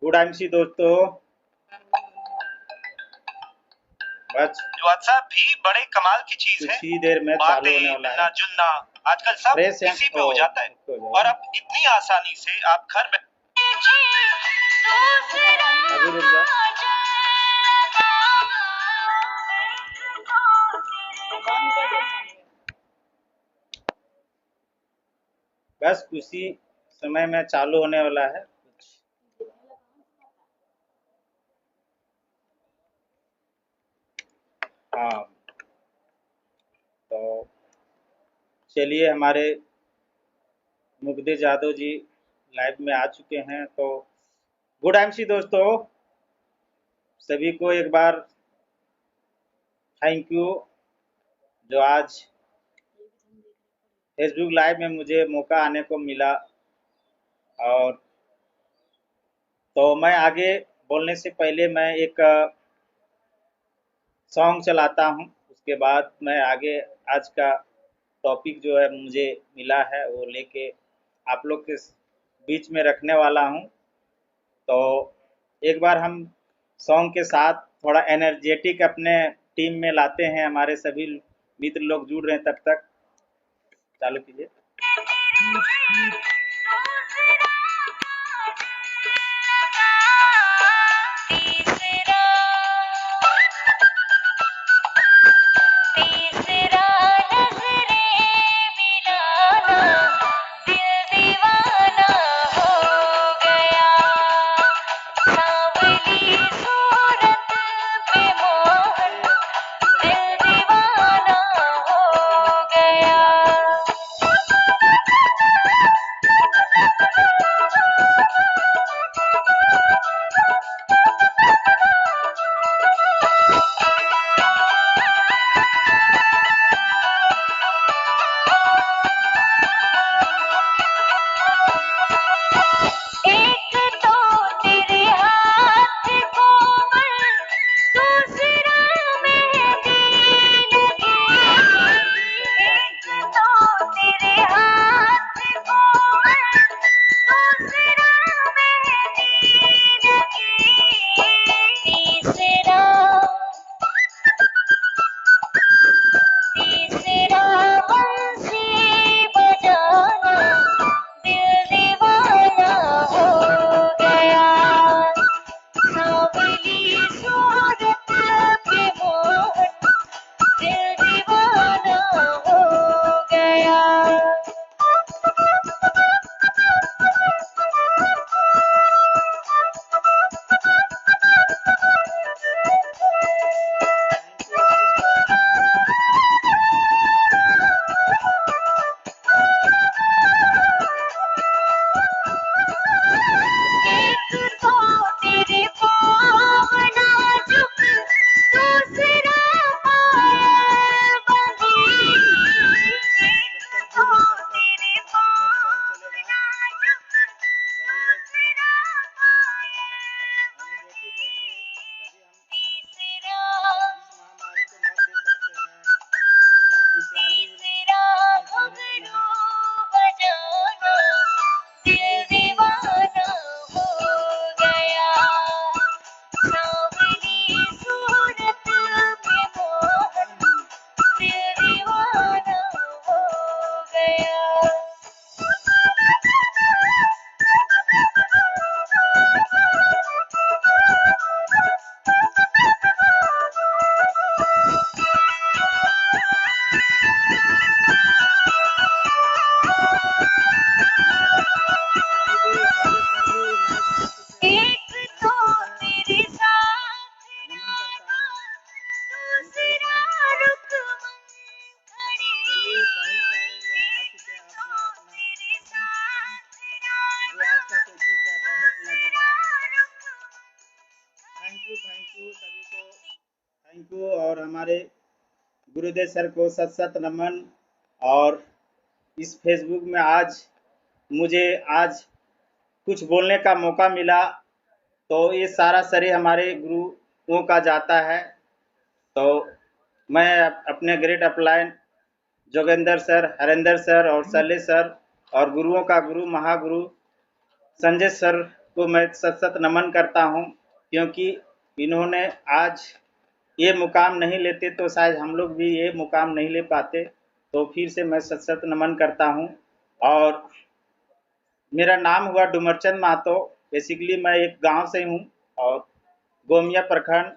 Good MC दोस्तों, बस WhatsApp भी बड़े कमाल की चीज है। कुछ ही देर में चालू होने वाला है। जुलना आजकल सब इसी पे हो जाता है और अब इतनी आसानी से आप घर में अभी रुक जा। बस उसी समय में चालू होने वाला है। हाँ, तो चलिए, हमारे मुग्धेश यादव जी लाइव में आ चुके हैं। तो गुड एमसी दोस्तों, सभी को एक बार थैंक यू जो आज फेसबुक लाइव में मुझे मौका आने को मिला। और तो मैं आगे बोलने से पहले मैं एक सॉन्ग चलाता हूँ, उसके बाद मैं आगे आज का टॉपिक जो है मुझे मिला है वो लेके आप लोग के बीच में रखने वाला हूँ। तो एक बार हम सॉन्ग के साथ थोड़ा एनर्जेटिक अपने टीम में लाते हैं। हमारे सभी मित्र लोग जुड़ रहे हैं, तब तक चालू कीजिए। थैंक यू और हमारे गुरुदेव सर को सत सत नमन। और इस फेसबुक में आज मुझे आज कुछ बोलने का मौका मिला, तो ये सारा श्रेय हमारे गुरुओं का जाता है। तो मैं अपने great upline Jogendra sir, Harendra sir और शैलेश सर और गुरुओं का गुरु महागुरु संजय सर को मैं सत सत नमन करता हूँ, क्योंकि इन्होंने आज ये मुकाम नहीं लेते तो शायद हम लोग भी ये मुकाम नहीं ले पाते। तो फिर से मैं सत सत नमन करता हूँ। और मेरा नाम हुआ डुमरचंद महतो। बेसिकली मैं एक गांव से हूँ और गोमिया प्रखंड,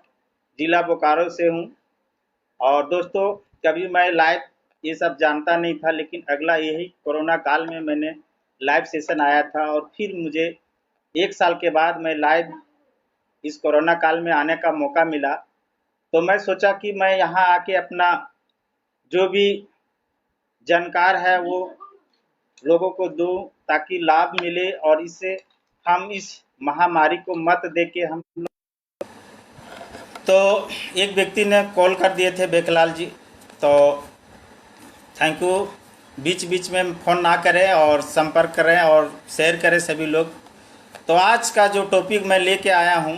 जिला बोकारो से हूँ। और दोस्तों, कभी मैं लाइव ये सब जानता नहीं था, लेकिन अगला यही कोरोना काल में मैंने लाइव सेशन आया था और फिर मुझे 1 साल के बाद मैं लाइव इस कोरोना काल में आने का मौका मिला। तो मैं सोचा कि मैं यहाँ आके अपना जो भी जानकार है वो लोगों को दूं, ताकि लाभ मिले और इससे हम इस महामारी को मत दे के हम। तो एक व्यक्ति ने कॉल कर दिए थे, बेकलाल जी, तो थैंक यू। बीच बीच में फ़ोन ना करें और संपर्क करें और शेयर करें सभी लोग। तो आज का जो टॉपिक मैं लेके आया हूँ,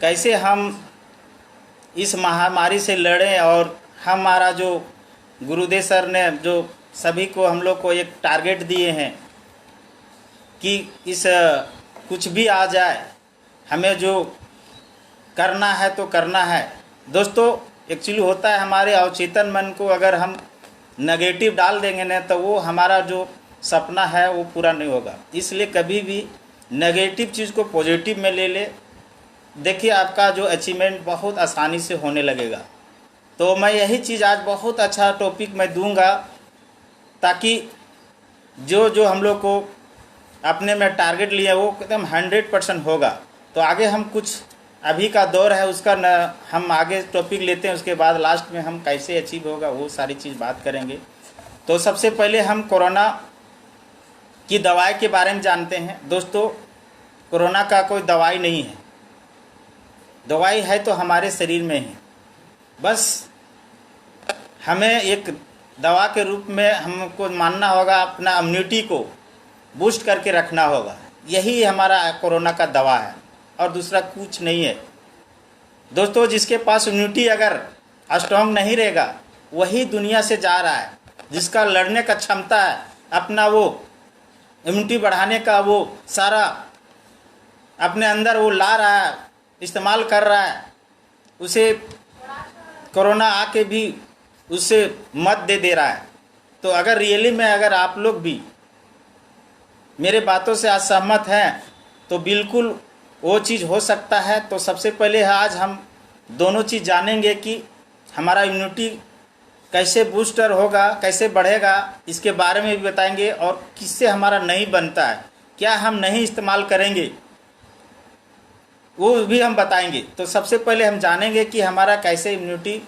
कैसे हम इस महामारी से लड़ें, और हमारा जो गुरुदेव सर ने जो सभी को हम लोग को एक टारगेट दिए हैं कि इस कुछ भी आ जाए, हमें जो करना है तो करना है। दोस्तों, एक्चुअली होता है हमारे अवचेतन मन को अगर हम नेगेटिव डाल देंगे ना, तो वो हमारा जो सपना है वो पूरा नहीं होगा। इसलिए कभी भी नेगेटिव चीज़ को पॉजिटिव में ले ले, देखिए आपका जो अचीवमेंट बहुत आसानी से होने लगेगा। तो मैं यही चीज़ आज बहुत अच्छा टॉपिक मैं दूंगा, ताकि जो जो हम लोग को अपने में टारगेट लिया वो एकदम 100% होगा। तो आगे हम कुछ अभी का दौर है उसका न हम आगे टॉपिक लेते हैं, उसके बाद लास्ट में हम कैसे अचीव होगा वो सारी चीज़ बात करेंगे। तो सबसे पहले हम कोरोना की दवाई के बारे में जानते हैं। दोस्तों, कोरोना का कोई दवाई नहीं है, दवाई है तो हमारे शरीर में है। बस हमें एक दवा के रूप में हमको मानना होगा, अपना इम्यूनिटी को बूस्ट करके रखना होगा। यही हमारा कोरोना का दवा है और दूसरा कुछ नहीं है। दोस्तों, जिसके पास इम्यूनिटी अगर स्ट्रॉन्ग नहीं रहेगा वही दुनिया से जा रहा है। जिसका लड़ने का क्षमता है, अपना वो इम्यूनिटी बढ़ाने का वो सारा अपने अंदर वो ला रहा है, इस्तेमाल कर रहा है, उसे कोरोना आके भी उससे मत दे रहा है। तो अगर रियली में अगर आप लोग भी मेरे बातों से आज सहमत हैं तो बिल्कुल वो चीज़ हो सकता है। तो सबसे पहले आज हम दोनों चीज़ जानेंगे कि हमारा इम्यूनिटी कैसे बूस्टर होगा, कैसे बढ़ेगा, इसके बारे में भी बताएंगे। और किससे हमारा नहीं बनता है, क्या हम नहीं इस्तेमाल करेंगे वो भी हम बताएंगे। तो सबसे पहले हम जानेंगे कि हमारा कैसे इम्यूनिटी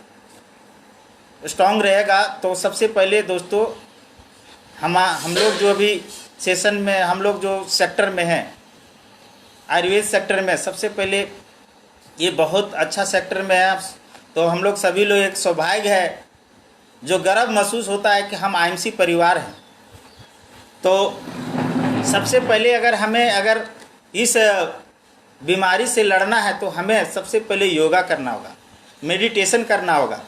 स्ट्रॉन्ग रहेगा। तो सबसे पहले दोस्तों, हम लोग जो भी सेशन में हम लोग जो सेक्टर में हैं, आयुर्वेद सेक्टर में, सबसे पहले ये बहुत अच्छा सेक्टर में है। तो हम लोग सभी लोग एक सौभाग्य है, जो गर्व महसूस होता है कि हम आईएमसी परिवार हैं। तो सबसे पहले अगर इस बीमारी से लड़ना है तो हमें सबसे पहले योगा करना होगा, मेडिटेशन करना होगा।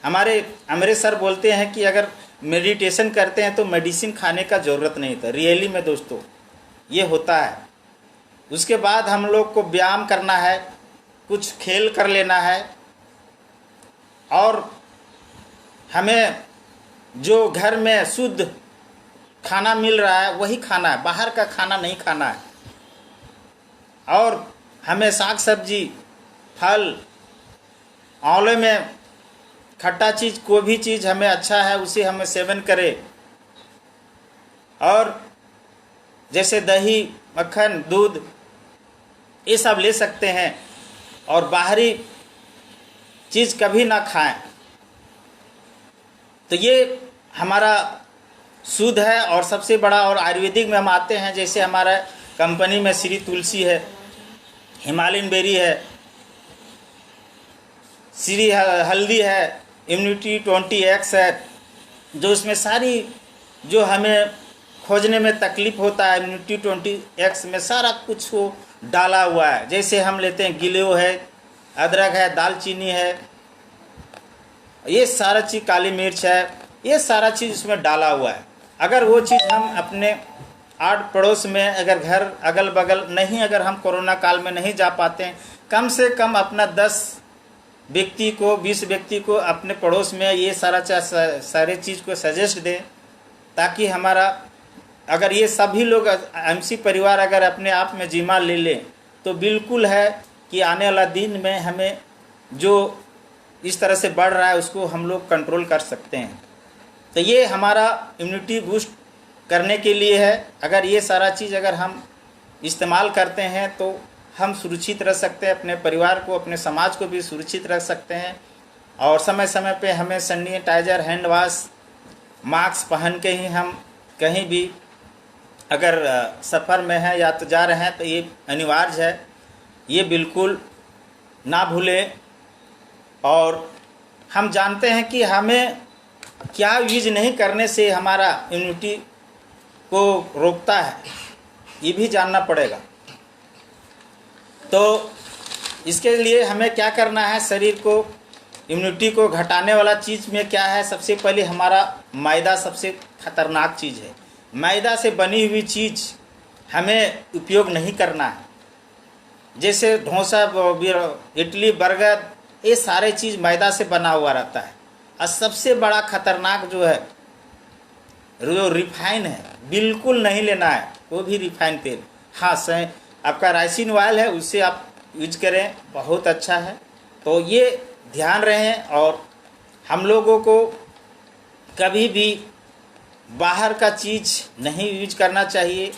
हमारे सर बोलते हैं कि अगर मेडिटेशन करते हैं तो मेडिसिन खाने का ज़रूरत नहीं था। रियली में दोस्तों ये होता है। उसके बाद हम लोग को व्यायाम करना है, कुछ खेल कर लेना है, और हमें जो घर में शुद्ध खाना मिल रहा है वही खाना है, बाहर का खाना नहीं खाना है। और हमें साग सब्जी, फल, आंवले में खट्टा चीज़, कोई भी चीज़ हमें अच्छा है उसे हमें सेवन करें। और जैसे दही, मक्खन, दूध, ये सब ले सकते हैं। और बाहरी चीज़ कभी ना खाएं। तो ये हमारा शुद्ध है। और सबसे बड़ा, और आयुर्वेदिक में हम आते हैं, जैसे हमारा कंपनी में श्री तुलसी है, हिमालयन बेरी है, श्री हल्दी है, इम्यूनिटी 20x है, जो इसमें सारी जो हमें खोजने में तकलीफ़ होता है, इम्यूनिटी 20x में सारा कुछ वो डाला हुआ है। जैसे हम लेते हैं गिलोय है, अदरक है, दालचीनी है, ये सारा चीज़, काली मिर्च है, ये सारा चीज़ उसमें डाला हुआ है। अगर वो चीज़ हम अपने आठ पड़ोस में अगर घर अगल बगल नहीं, अगर हम कोरोना काल में नहीं जा पाते हैं, कम से कम अपना 10 व्यक्ति को, 20 व्यक्ति को अपने पड़ोस में ये सारे चीज़ को सजेस्ट दें, ताकि हमारा, अगर ये सभी लोग एमसी परिवार अगर अपने आप में जिम्मा ले लें तो बिल्कुल है कि आने वाला दिन में हमें जो इस तरह से बढ़ रहा है उसको हम लोग कंट्रोल कर सकते हैं। तो ये हमारा इम्यूनिटी बूस्ट करने के लिए है। अगर ये सारा चीज़ अगर हम इस्तेमाल करते हैं तो हम सुरक्षित रह सकते हैं, अपने परिवार को, अपने समाज को भी सुरक्षित रख सकते हैं। और समय समय पे हमें सैनिटाइजर, हैंड वॉश, मास्क पहन के ही हम कहीं भी अगर सफ़र में हैं या तो जा रहे हैं तो ये अनिवार्य है, ये बिल्कुल ना भूलें। और हम जानते हैं कि हमें क्या यूज नहीं करने से हमारा इम्यूनिटी को रोकता है, ये भी जानना पड़ेगा। तो इसके लिए हमें क्या करना है, शरीर को, इम्यूनिटी को घटाने वाला चीज़ में क्या है, सबसे पहले हमारा मैदा सबसे खतरनाक चीज़ है। मैदा से बनी हुई चीज़ हमें उपयोग नहीं करना है। जैसे डोसा, इडली, बर्गर, ये सारे चीज़ मैदा से बना हुआ रहता है। और सबसे बड़ा खतरनाक जो है, जो रिफाइन है, बिल्कुल नहीं लेना है कोई भी रिफाइन तेल। हाँ, आपका राइसिन ऑयल है उससे आप यूज करें, बहुत अच्छा है। तो ये ध्यान रहें। और हम लोगों को कभी भी बाहर का चीज़ नहीं यूज करना चाहिए।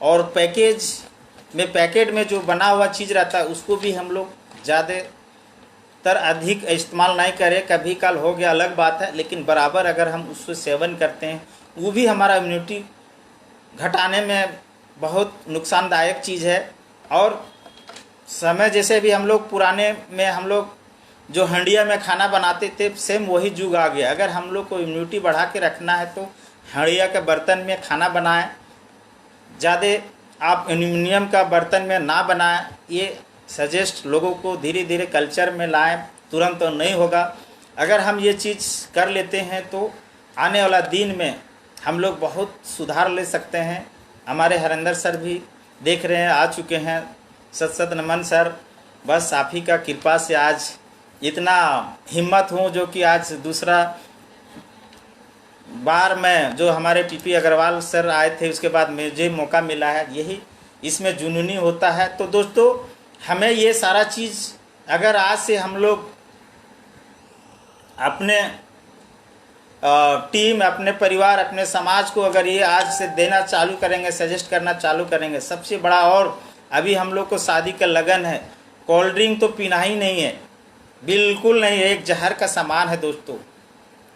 और पैकेट में जो बना हुआ चीज़ रहता है उसको भी हम लोग ज़्यादातर अधिक इस्तेमाल नहीं करें। कभी काल हो गया अलग बात है, लेकिन बराबर अगर हम उससे सेवन करते हैं, वो भी हमारा इम्यूनिटी घटाने में बहुत नुकसानदायक चीज़ है। और समय जैसे भी हम लोग पुराने में हम लोग जो हंडिया में खाना बनाते थे, सेम वही युग आ गया। अगर हम लोग को इम्यूनिटी बढ़ा के रखना है तो हंडिया के बर्तन में खाना बनाएं, ज़्यादा आप एल्युमिनियम का बर्तन में ना बनाएं। ये सजेस्ट लोगों को धीरे धीरे कल्चर में लाएं, तुरंत तो नहीं होगा। अगर हम ये चीज़ कर लेते हैं तो आने वाला दिन में हम लोग बहुत सुधार ले सकते हैं। हमारे हरिंदर सर भी देख रहे हैं, आ चुके हैं। सत नमन सर, बस आप ही का कृपा से आज इतना हिम्मत हूँ, जो कि आज दूसरा बार में जो हमारे पीपी अग्रवाल सर आए थे उसके बाद मुझे मौका मिला है। यही इसमें जुनूनी होता है। तो दोस्तों, हमें ये सारा चीज़ अगर आज से हम लोग अपने टीम, अपने परिवार, अपने समाज को अगर ये आज से देना चालू करेंगे, सजेस्ट करना चालू करेंगे, सबसे बड़ा। और अभी हम लोग को शादी का लगन है, कोल्ड ड्रिंक तो पीना ही नहीं है, बिल्कुल नहीं है, एक जहर का सामान है दोस्तों।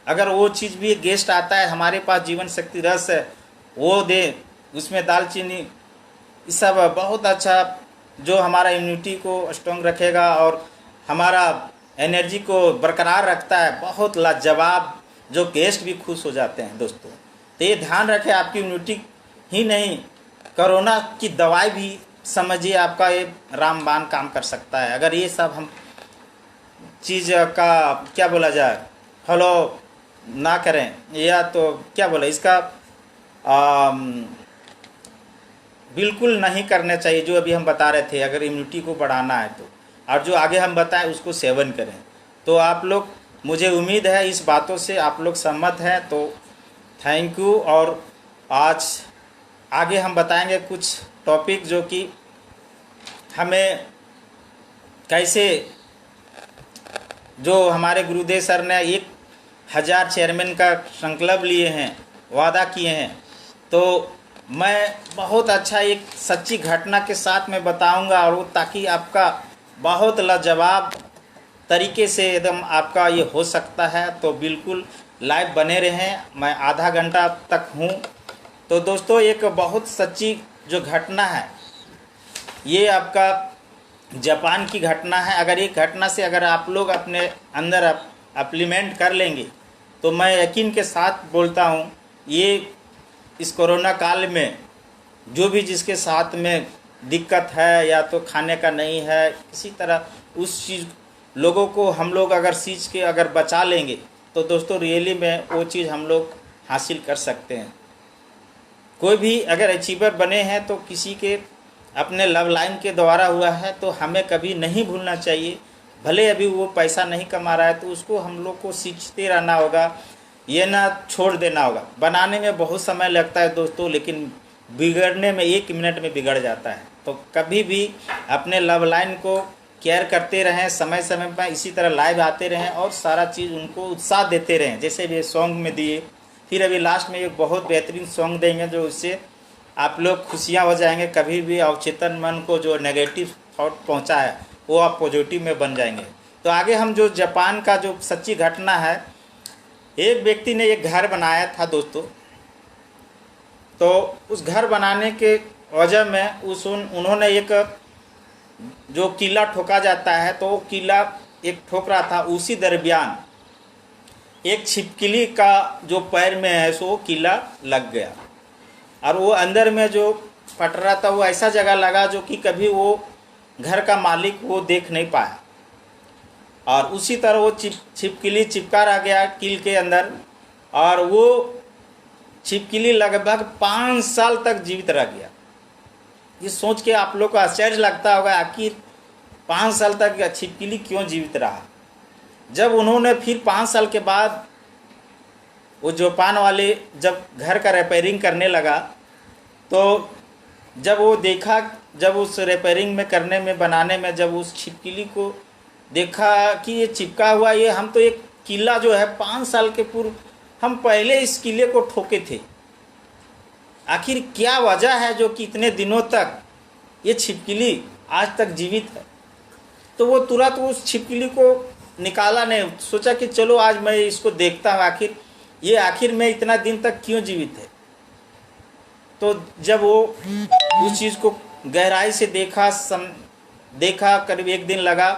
अगर वो चीज़ भी गेस्ट आता है, हमारे पास जीवन शक्ति रस है, वो दे, उसमें दालचीनी, ये सब बहुत अच्छा, जो हमारा इम्यूनिटी को स्ट्रॉन्ग रखेगा और हमारा एनर्जी को बरकरार रखता है, बहुत लाजवाब, जो गेस्ट भी खुश हो जाते हैं दोस्तों। तो ये ध्यान रखें, आपकी इम्यूनिटी ही नहीं, कोरोना की दवाई भी समझिए आपका ये रामबाण काम कर सकता है। अगर ये सब हम चीज़ का क्या बोला जाए, फॉलो ना करें, या तो क्या बोला इसका बिल्कुल नहीं करना चाहिए, जो अभी हम बता रहे थे। अगर इम्यूनिटी को बढ़ाना है तो, और जो आगे हम बताएं उसको सेवन करें। तो आप लोग, मुझे उम्मीद है इस बातों से आप लोग सहमत हैं, तो थैंक यू। और आज आगे हम बताएंगे कुछ टॉपिक जो कि हमें कैसे, जो हमारे गुरुदेव सर ने 1000 चेयरमैन का संकल्प लिए हैं, वादा किए हैं, तो मैं बहुत अच्छा एक सच्ची घटना के साथ में बताऊंगा, और वो ताकि आपका बहुत लाजवाब तरीके से एकदम आपका ये हो सकता है। तो बिल्कुल लाइव बने रहें, मैं आधा घंटा तक हूँ। तो दोस्तों, एक बहुत सच्ची जो घटना है, ये आपका जापान की घटना है। अगर ये घटना से अगर आप लोग अपने अंदर अप्लीमेंट कर लेंगे, तो मैं यकीन के साथ बोलता हूँ, ये इस कोरोना काल में जो भी जिसके साथ में दिक्कत है, या तो खाने का नहीं है, किसी तरह उस चीज़ लोगों को हम लोग अगर चीज़ के अगर बचा लेंगे, तो दोस्तों रियली में वो चीज़ हम लोग हासिल कर सकते हैं। कोई भी अगर अचीवर बने हैं तो किसी के अपने लव लाइन के द्वारा हुआ है, तो हमें कभी नहीं भूलना चाहिए। भले अभी वो पैसा नहीं कमा रहा है तो उसको हम लोग को सींचते रहना होगा, ये ना छोड़ देना होगा। बनाने में बहुत समय लगता है दोस्तों, लेकिन बिगड़ने में 1 मिनट में बिगड़ जाता है। तो कभी भी अपने लव लाइन को केयर करते रहें, समय समय पर इसी तरह लाइव आते रहें और सारा चीज़ उनको उत्साह देते रहें, जैसे भी सॉन्ग में दिए। फिर अभी लास्ट में एक बहुत बेहतरीन सॉन्ग देंगे जो उससे आप लोग खुशियाँ हो जाएंगे। कभी भी अवचेतन मन को जो नेगेटिव थॉट पहुँचा है वो आप पॉजिटिव में बन जाएंगे। तो आगे हम जो जापान का जो सच्ची घटना है, एक व्यक्ति ने एक घर बनाया था दोस्तों। तो उस घर बनाने के वजह में उन्होंने एक जो किला ठोका जाता है, तो वो किला एक ठोक रहा था, उसी दरमियान एक छिपकली का जो पैर में है सो किला लग गया, और वो अंदर में जो फट रहा था वो ऐसा जगह लगा जो कि कभी वो घर का मालिक वो देख नहीं पाया। और उसी तरह वो छिपकली चिपका रह गया कील के अंदर, और वो छिपकली लगभग 5 साल तक जीवित रह गया। ये सोच के आप लोग को आश्चर्य लगता होगा आखिर 5 साल तक छिपकली क्यों जीवित रहा। जब उन्होंने फिर 5 साल के बाद वो जापान वाले जब घर का रिपेयरिंग करने लगा, तो जब वो देखा, जब उस रिपेयरिंग में करने में बनाने में जब उस छिपकली को देखा कि ये चिपका हुआ, ये हम तो एक किला जो है 5 साल के पूर्व हम पहले इस किले को ठोके थे, आखिर क्या वजह है जो कि इतने दिनों तक ये छिपकली आज तक जीवित है। तो वो तुरंत उस छिपकली को निकाला नहीं, सोचा कि चलो आज मैं इसको देखता हूँ आखिर में इतना दिन तक क्यों जीवित है। तो जब वो उस चीज़ को गहराई से देखा करीब 1 दिन लगा,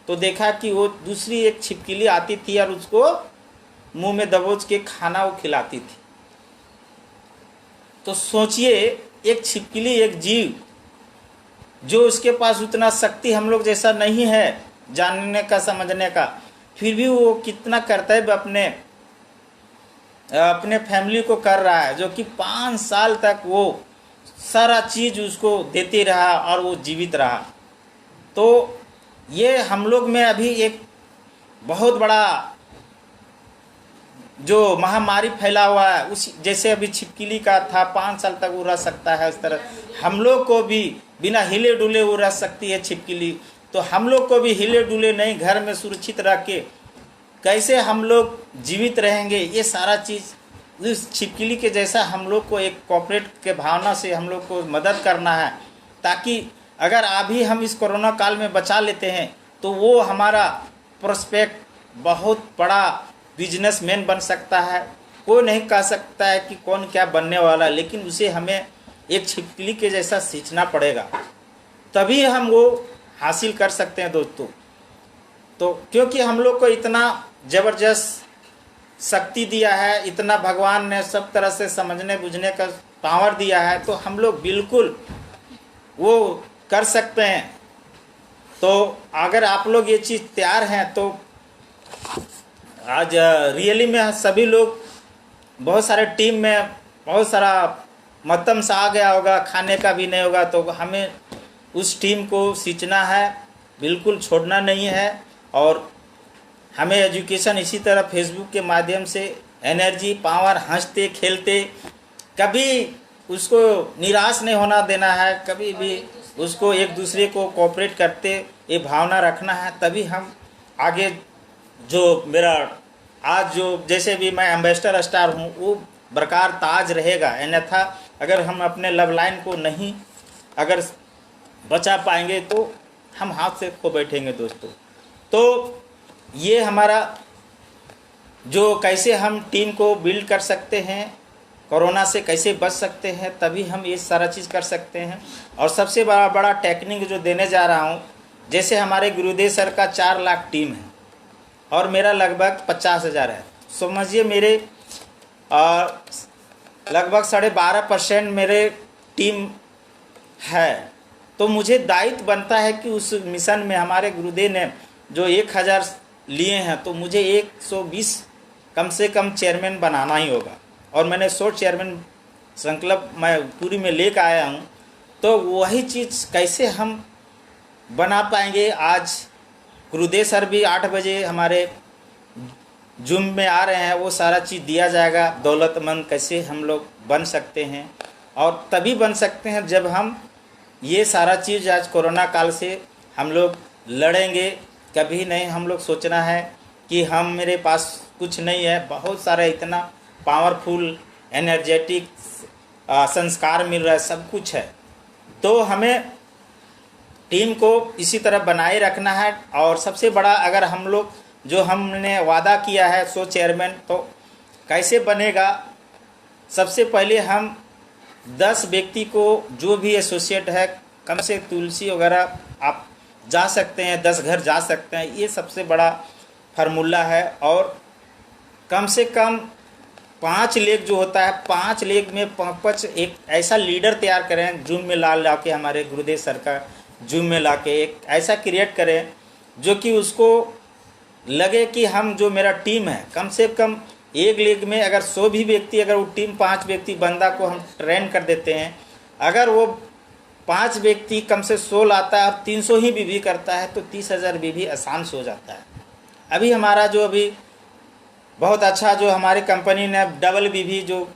तो देखा कि वो दूसरी एक छिपकली आती थी और उसको मुंह में दबोच के खाना वो खिलाती थी। तो सोचिए, एक छिपकली, एक जीव जो उसके पास उतना शक्ति हम लोग जैसा नहीं है जानने का समझने का, फिर भी वो कितना कर्तव्य अपने फैमिली को कर रहा है, जो कि 5 साल तक वो सारा चीज़ उसको देते रहा और वो जीवित रहा। तो ये हम लोग में अभी एक बहुत बड़ा जो महामारी फैला हुआ है, उस जैसे अभी छिपकली का था 5 साल तक वो रह सकता है, उस तरह हम लोग को भी बिना हिले डुले वो रह सकती है छिपकली। तो हम लोग को भी हिले डुले नहीं, घर में सुरक्षित रख के कैसे हम लोग जीवित रहेंगे, ये सारा चीज़ इस छिपकली के जैसा हम लोग को एक कॉपरेट के भावना से हम लोग को मदद करना है, ताकि अगर अभी हम इस कोरोना काल में बचा लेते हैं तो वो हमारा प्रोस्पेक्ट बहुत बड़ा बिजनेसमैन बन सकता है। कोई नहीं कह सकता है कि कौन क्या बनने वाला, लेकिन उसे हमें एक छिपकली के जैसा सींचना पड़ेगा, तभी हम वो हासिल कर सकते हैं दोस्तों। तो क्योंकि हम लोग को इतना ज़बरदस्त शक्ति दिया है, इतना भगवान ने सब तरह से समझने बुझने का पावर दिया है, तो हम लोग बिल्कुल वो कर सकते हैं। तो अगर आप लोग ये चीज़ तैयार हैं तो आज रियली में सभी लोग, बहुत सारे टीम में बहुत सारा मतम सा आ गया होगा, खाने का भी नहीं होगा, तो हमें उस टीम को सींचना है, बिल्कुल छोड़ना नहीं है। और हमें एजुकेशन इसी तरह फेसबुक के माध्यम से एनर्जी पावर, हंसते खेलते, कभी उसको निराश नहीं होना देना है, कभी भी उसको एक दूसरे को कोऑपरेट करते ये भावना रखना है, तभी हम आगे जो मेरा आज जो जैसे भी मैं एम्बेसडर स्टार हूँ वो बरकरार ताज रहेगा। अन्यथा अगर हम अपने लव लाइन को नहीं अगर बचा पाएंगे तो हम हाथ से खो बैठेंगे दोस्तों। तो ये हमारा जो कैसे हम टीम को बिल्ड कर सकते हैं, कोरोना से कैसे बच सकते हैं, तभी हम ये सारा चीज़ कर सकते हैं। और सबसे बड़ा टेक्निक जो देने जा रहा हूँ, जैसे हमारे गुरुदेव सर का 4 लाख टीम है और मेरा लगभग 50,000 है, समझिए मेरे लगभग 12.5% मेरे टीम है। तो मुझे दायित्व बनता है कि उस मिशन में हमारे गुरुदेव ने जो 1000 लिए हैं, तो मुझे 120 कम से कम चेयरमैन बनाना ही होगा। और मैंने 100 चेयरमैन संकल्प मैं पूरी में लेकर आया हूँ, तो वही चीज़ कैसे हम बना पाएंगे। आज गुरुदेव सर भी 8 बजे हमारे जूम में आ रहे हैं, वो सारा चीज़ दिया जाएगा। दौलतमंद कैसे हम लोग बन सकते हैं, और तभी बन सकते हैं जब हम ये सारा चीज़ आज कोरोना काल से हम लोग लड़ेंगे। कभी नहीं हम लोग सोचना है कि हम मेरे पास कुछ नहीं है, बहुत सारा इतना पावरफुल एनर्जेटिक संस्कार मिल रहा है, सब कुछ है। तो हमें टीम को इसी तरह बनाए रखना है। और सबसे बड़ा, अगर हम लोग जो हमने वादा किया है सो चेयरमैन, तो कैसे बनेगा। सबसे पहले हम 10 व्यक्ति को, जो भी एसोसिएट है, कम से तुलसी वगैरह आप जा सकते हैं, 10 घर जा सकते हैं, ये सबसे बड़ा फार्मूला है। और कम से कम 5 लेग जो होता है, 5 लेग में 5 एक ऐसा लीडर तैयार करें, जूम में ला के हमारे गुरुदेव सर का जूम में ला के एक ऐसा क्रिएट करें जो कि उसको लगे कि हम जो मेरा टीम है, कम से कम एक लेग में अगर 100 भी व्यक्ति, अगर वो टीम 5 व्यक्ति बंदा को हम ट्रेन कर देते हैं, अगर वो 5 व्यक्ति कम से 100 लाता है और 300 ही बीवी करता है, तो 30,000 बीवी आसान से हो जाता है। अभी हमारा जो अभी बहुत अच्छा जो हमारी कंपनी ने डबल बीवी, जो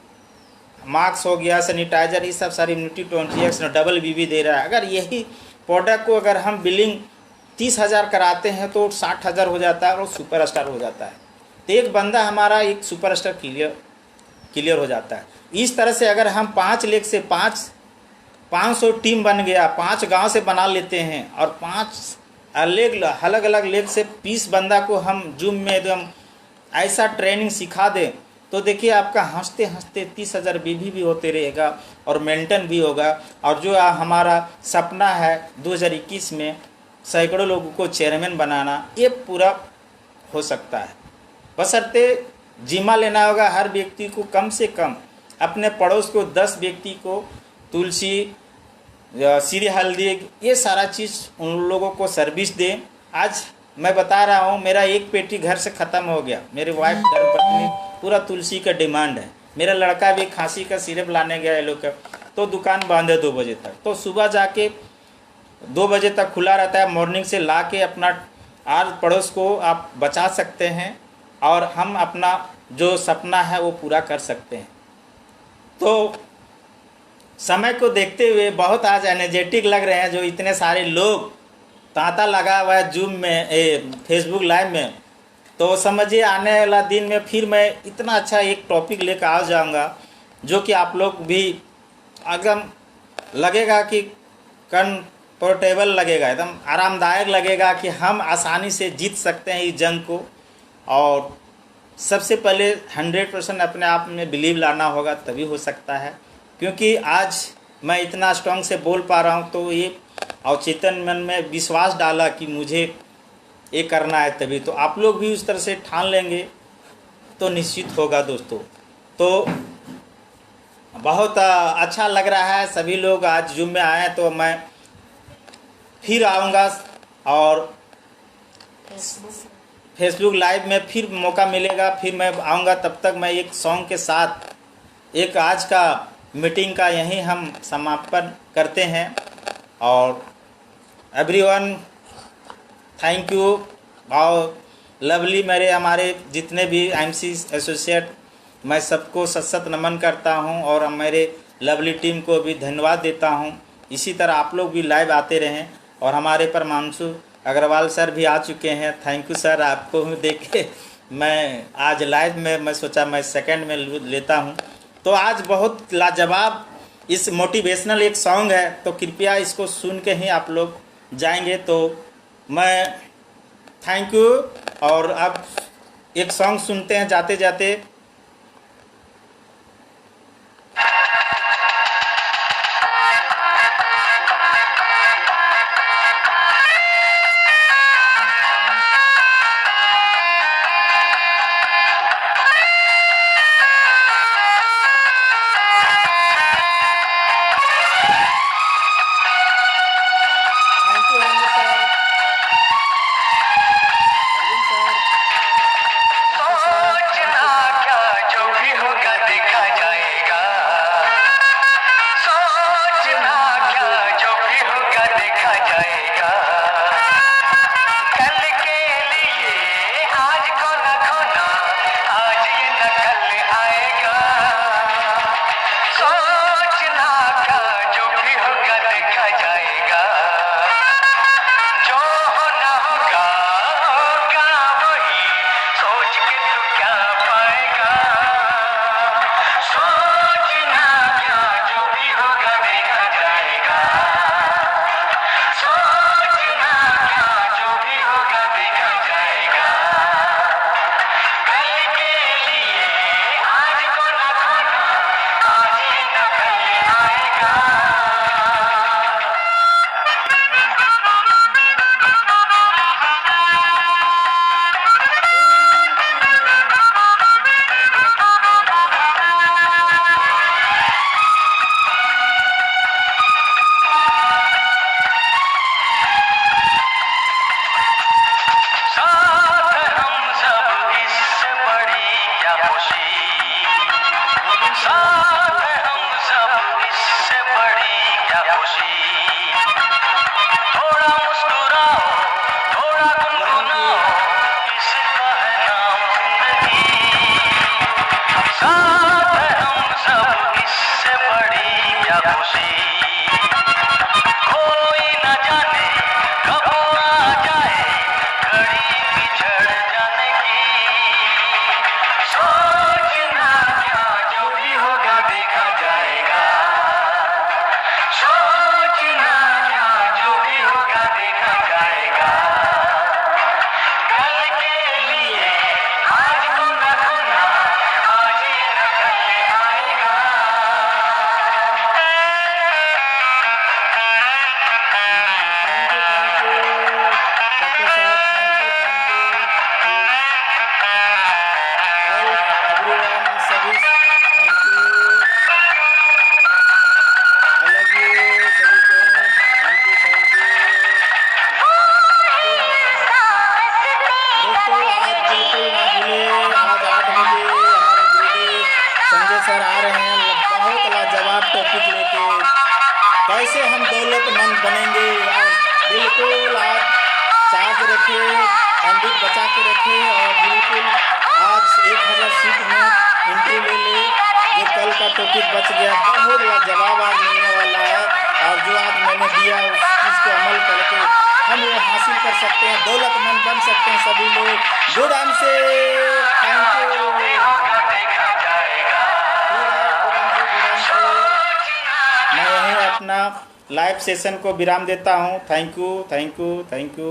मास्क हो गया, सैनिटाइजर, ये सब सारी इम्यूनिटी 20x डबल बीवी दे रहा है। अगर यही प्रोडक्ट को अगर हम बिलिंग 30,000 कराते हैं तो 60,000 हो जाता है और सुपर स्टार हो जाता है। तो एक बंदा हमारा एक सुपर स्टार क्लियर हो जाता है। इस तरह से अगर हम 5 लेग से 500 टीम बन गया, 5 गांव से बना लेते हैं, और 5 अलग अलग लेग से 20 बंदा को हम जूम में एकदम ऐसा ट्रेनिंग सिखा दें, तो देखिए आपका हंसते हंसते 30,000 बीवी भी होते रहेगा और मेंटेन भी होगा। और जो हमारा सपना है 2021 में सैकड़ों लोगों को चेयरमैन बनाना, ये पूरा हो सकता है। बशर्ते जिम्मा लेना होगा हर व्यक्ति को, कम से कम अपने पड़ोस को 10 व्यक्ति को तुलसी, सीरी हल्दी, ये सारा चीज़ उन लोगों को सर्विस दें। आज मैं बता रहा हूँ, मेरा एक पेटी घर से ख़त्म हो गया। मेरी वाइफ धर्मपत्नी पूरा तुलसी का डिमांड है। मेरा लड़का भी खांसी का सिरप लाने गया है लोग का, तो दुकान बंद है 2 बजे तक। तो सुबह जाके 2 बजे तक खुला रहता है, मॉर्निंग से ला के अपना आस पड़ोस को आप बचा सकते हैं, और हम अपना जो सपना है वो पूरा कर सकते हैं। तो समय को देखते हुए बहुत आज एनर्जेटिक लग रहे हैं, जो इतने सारे लोग तांता लगा हुआ है जूम में, फेसबुक लाइव में। तो समझिए आने वाला दिन में फिर मैं इतना अच्छा एक टॉपिक लेकर आ जाऊंगा, जो कि आप लोग भी एकदम लगेगा कि कंफर्टेबल लगेगा, एकदम आरामदायक लगेगा कि हम आसानी से जीत सकते हैं इस जंग को। और सबसे पहले 100% अपने आप में बिलीव लाना होगा, तभी हो सकता है। क्योंकि आज मैं इतना स्ट्रांग से बोल पा रहा हूँ, तो ये अवचेतन मन में विश्वास डाला कि मुझे ये करना है, तभी तो आप लोग भी उस तरह से ठान लेंगे तो निश्चित होगा दोस्तों। तो बहुत अच्छा लग रहा है, सभी लोग आज जूम में आए। तो मैं फिर आऊँगा, और फेसबुक लाइव में फिर मौका मिलेगा, फिर मैं आऊँगा। तब तक मैं एक सॉन्ग के साथ एक आज का मीटिंग का यहीं हम समापन करते हैं। और एवरीवन थैंक यू। और लवली मेरे हमारे जितने भी एमसी एसोसिएट, मैं सबको सत नमन करता हूं, और मेरे लवली टीम को भी धन्यवाद देता हूं। इसी तरह आप लोग भी लाइव आते रहें। और हमारे परमांशु अग्रवाल सर भी आ चुके हैं, थैंक यू सर। आपको देख के मैं आज लाइव में मैं सोचा मैं सेकंड में लेता हूं। तो आज बहुत लाजवाब इस मोटिवेशनल एक सॉन्ग है, तो कृपया इसको सुन के ही आप लोग जाएंगे। तो मैं थैंक यू। और अब एक सॉन्ग सुनते हैं जाते जाते। खुशी, साथ हैं हम सब, इससे बड़ी क्या खुशी। थोड़ा मुस्कुराओ, थोड़ा गुनगुनाओ, इसका है नाम जिंदगी। साथ हैं हम सब, इससे बड़ी क्या खुशी। कोई न जाने कब आ जाए घड़ी बिछड़ जाने की। सोचना क्या, जो भी होगा देखा जाएगा। सोचना क्या, जो भी होगा देखा जाएगा। कल के लिए आज को न खोना, आज ही न कल आएगा। डॉक्टर साहब, थैंक यू एवरीवन, सभी thank you, I love you सभी को, थैंक यू दोस्तों। आज बिल्कुल ना भूलें, आज 8 बजे हमारे गुरुदेव संजय सर आ रहे हैं बहुत लाजवाब टॉपिक लेके, कैसे हम दौलतमंद बनेंगे। और बिल्कुल आप चार्ज रखें, एमबी बचा के रखें और बिल्कुल आज 1000 सीट में एंट्री ले ले। जो कल का टॉपिक बच गया, बहुत लाजवाब आज मिलने वाला है और जो आज मैंने दिया उस चीज़ को अमल करके हम वो हासिल कर सकते हैं, दौलतमंद बन सकते हैं सभी लोग। Good answer, thank you. मैं यहीं अपना लाइव सेशन को विराम देता हूँ। Thank you, thank you, thank you.